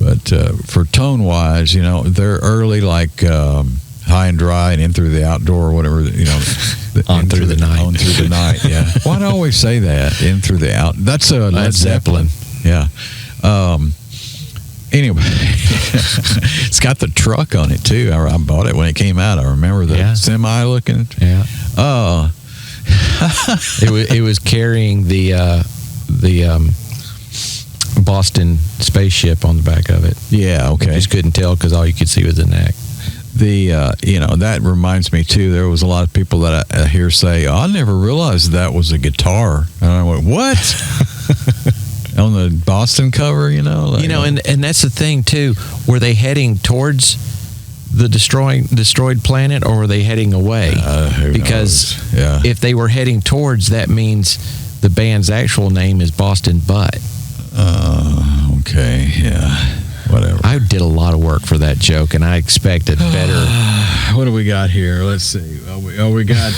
But for tone wise, they're early like High and Dry and In Through the Outdoor or whatever. On Through the Night. On Through the Night. Yeah. Why do I always say that? In Through the Out. That's a Led Zeppelin. Yeah. Anyway, it's got the truck on it too. I bought it when it came out. I remember the semi looking. Yeah. It was carrying the Boston spaceship on the back of it. Yeah. Okay. You just couldn't tell because all you could see was the neck. That reminds me too. There was a lot of people that I hear say, "I never realized that was a guitar." And I went, "What?" On the Boston cover, and that's the thing too. Were they heading towards the destroyed planet, or were they heading away? Because if they were heading towards, that means the band's actual name is Boston Butt. Okay, yeah, whatever. I did a lot of work for that joke, and I expected better. What do we got here? Let's see. We got.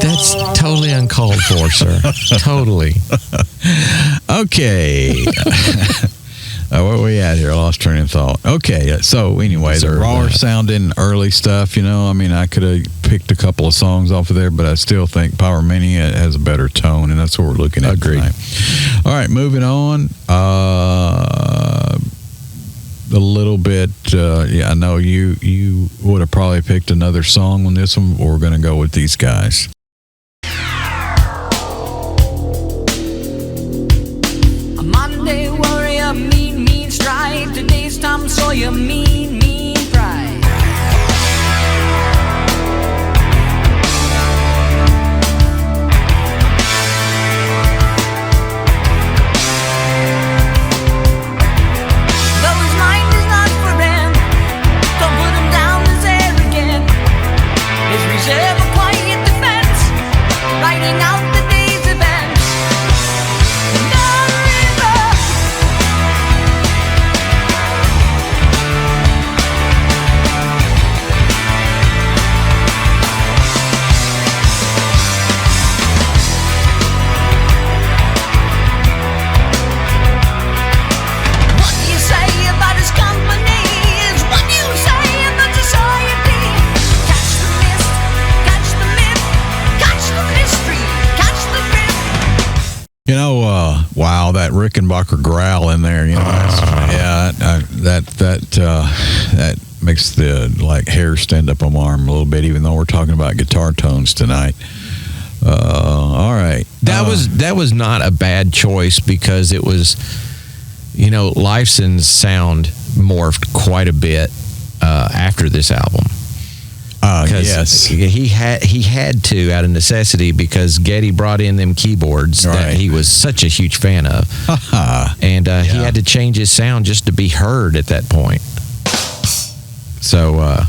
That's totally uncalled for, sir. Totally. Okay. Where are we at here? I lost train of thought. Okay, so anyway, the rawer sounding early stuff, I could have picked a couple of songs off of there, but I still think Power Mania has a better tone, and that's what we're looking at tonight. All right, moving on. A little bit, I know you would have probably picked another song on this one, but we're going to go with these guys. A Monday warrior, mean stride. Today's Tom Sawyer, mean pride. Reserve a quiet defense, writing out the day's events. The river. What you say about his company is what you say about society. Catch the mist. Catch the myth, catch the mystery, catch the grip. Wow, that Rickenbacker growl in there, that makes the hair stand up on my arm a little bit, even though we're talking about guitar tones tonight. All right. That was not a bad choice because it was, Lifeson's sound morphed quite a bit after this album. Yes, he had to out of necessity because Geddy brought in them keyboards that he was such a huge fan of, and he had to change his sound just to be heard at that point. So,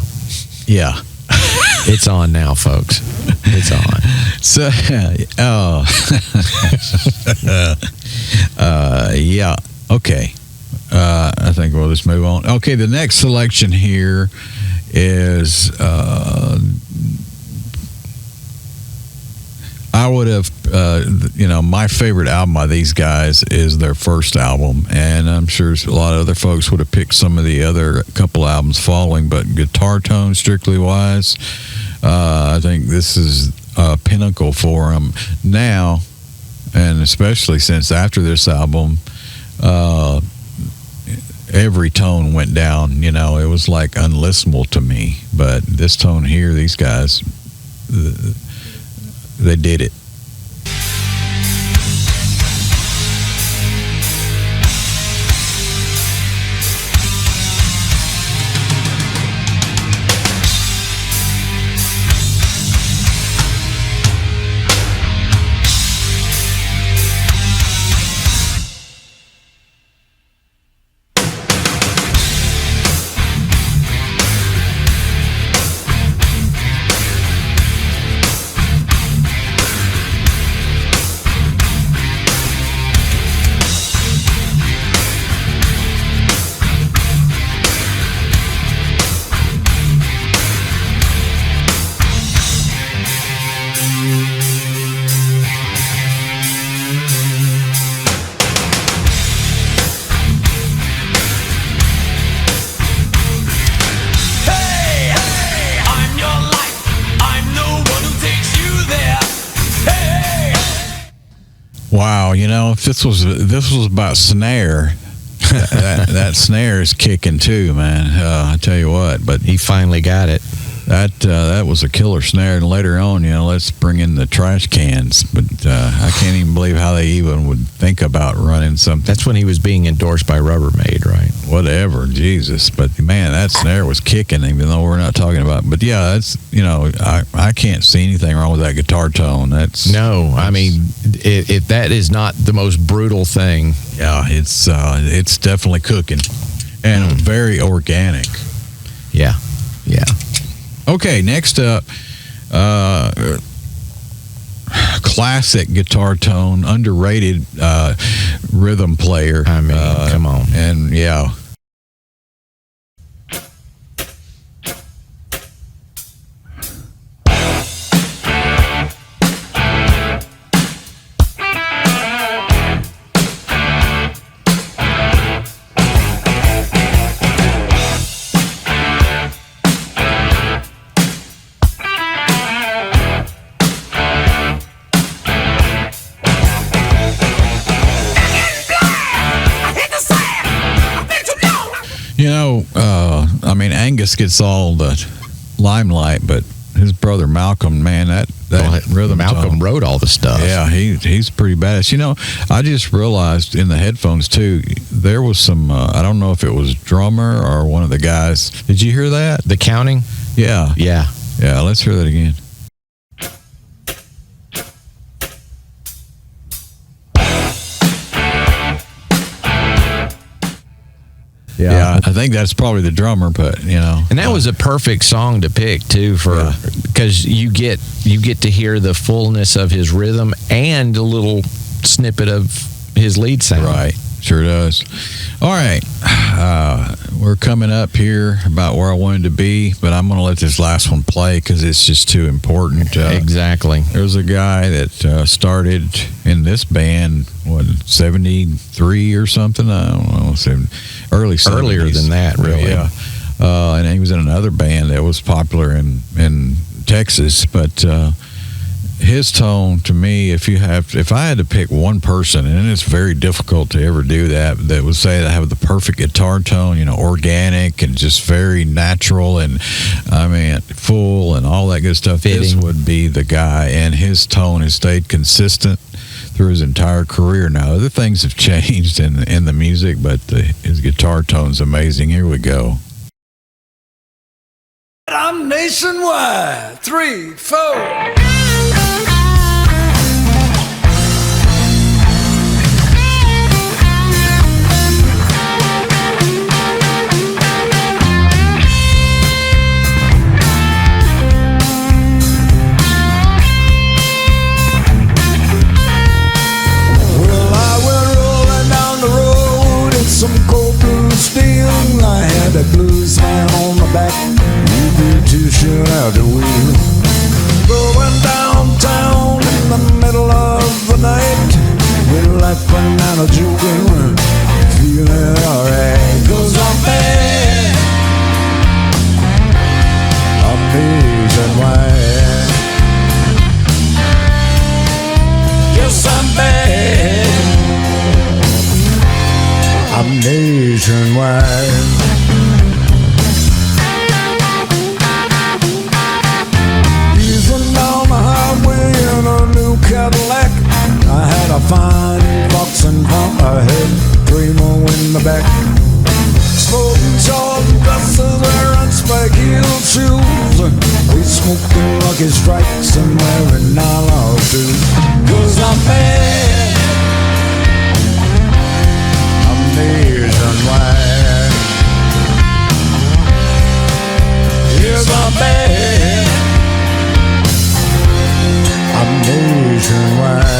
it's on now, folks. It's on. So, okay. I think we'll just move on. Okay, the next selection here is I would have my favorite album by these guys is their first album, and I'm sure a lot of other folks would have picked some of the other couple albums following, but guitar tone strictly wise, I think this is a pinnacle for them. Now and especially since after this album, every tone went down. You know, it was like unlistenable to me. But this tone here, these guys, they did it. Wow, you know, if this was about snare, that snare is kicking too, man. I tell you what, but he finally got it. That was a killer snare, and later on, you know, let's bring in the trash cans. But I can't even believe how they even would think about running something. That's when he was being endorsed by Rubbermaid, right? Whatever, Jesus. But man, that snare was kicking, even though we're not talking about. But yeah, that's, you know, I can't see anything wrong with that guitar tone. I mean, if that is not the most brutal thing, yeah, it's definitely cooking, and very organic. Yeah. Okay, next up, classic guitar tone, underrated rhythm player. I mean, come on. And yeah. You know, I mean, Angus gets all the limelight, but his brother Malcolm, man, that rhythm Malcolm tone, wrote all the stuff. Yeah, he's pretty badass. You know, I just realized in the headphones too, there was some. I don't know if it was drummer or one of the guys. Did you hear that? The counting? Yeah. Let's hear that again. Yeah, I think that's probably the drummer, but you know, and that was a perfect song to pick too, because you get to hear the fullness of his rhythm and a little snippet of his lead sound. Right, sure does. All right, we're coming up here about where I wanted to be, but I'm going to let this last one play because it's just too important. Exactly. There's a guy that started in this band, 73 or something? I don't know, early 70s. Earlier than that, really. Yeah. And he was in another band that was popular in Texas, but his tone to me, if I had to pick one person, and it's very difficult to ever do that would say that I have the perfect guitar tone, you know, organic and just very natural, and I mean full and all that good stuff. Fitting. This would be the guy, and his tone has stayed consistent through his entire career. Now other things have changed in the music, but his guitar tone's amazing. Here we go. I'm nationwide. 3, 4. Some cold blue steel. I had a blues man on my back. You did too, shoot out the wheel. Going downtown in the middle of the night with like banana juking, feeling alright. 'Cause I'm bad, amazing white. Yes, I'm bad. I'm nationwide. Easing down the highway in a new Cadillac. I had a fine box in front, I had 3 more in the back. Smoking short dresses, wearing spike-heeled shoes. We smoking Lucky Strikes and wearing nylon shoes. 'Cause I'm bad, I'm nationwide. Yes, I'm bad, I'm nationwide.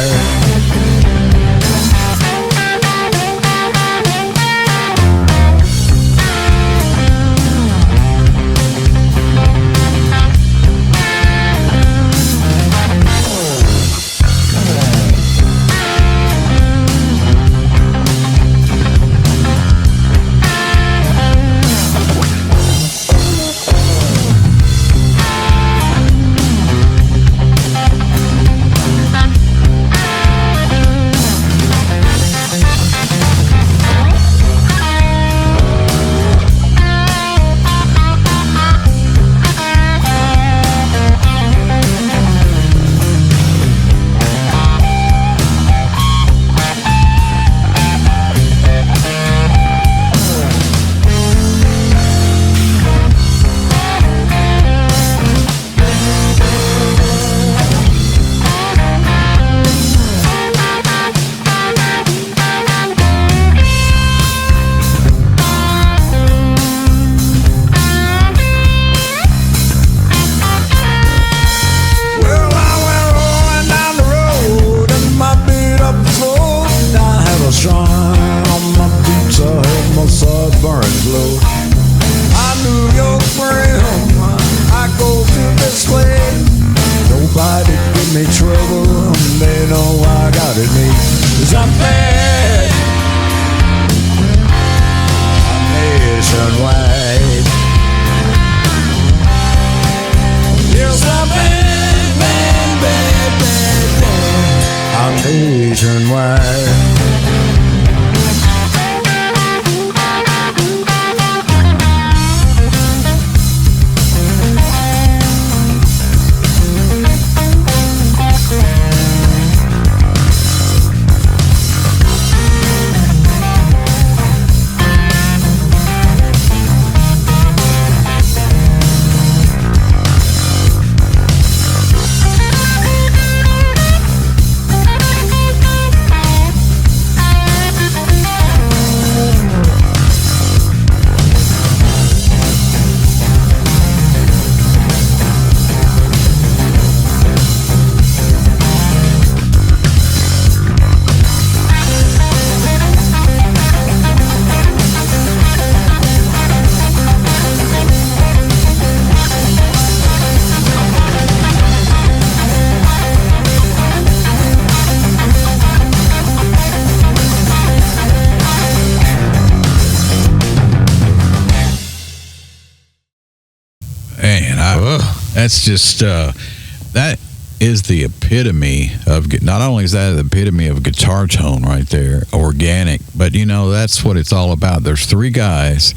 That's just that is the epitome of, not only is that the epitome of guitar tone right there, organic, but you know, that's what it's all about. There's 3 guys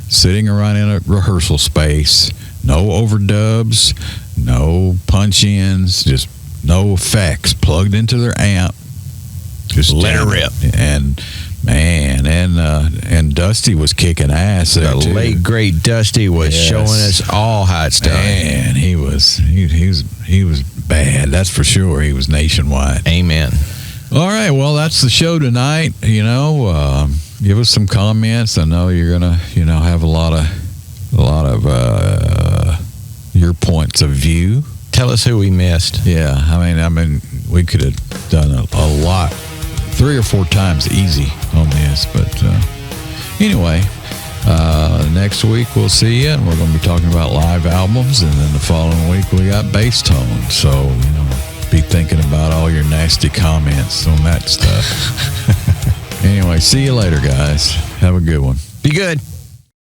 sitting around in a rehearsal space, no overdubs, no punch-ins, just no effects, plugged into their amp, just let it rip. And man, and Dusty was kicking ass there the too. Late great Dusty was showing us all how it's done. Man, he was bad, that's for sure. He was nationwide. Amen. All right, well, that's the show tonight. You know, give us some comments. I know you're gonna, have a lot of your points of view. Tell us who we missed. Yeah, I mean, we could have done a lot, 3 or 4 times easy on this, but anyway, next week we'll see you, and we're going to be talking about live albums, and then the following week we got bass tone. So be thinking about all your nasty comments on that stuff. Anyway, see you later, guys. Have a good one. Be good.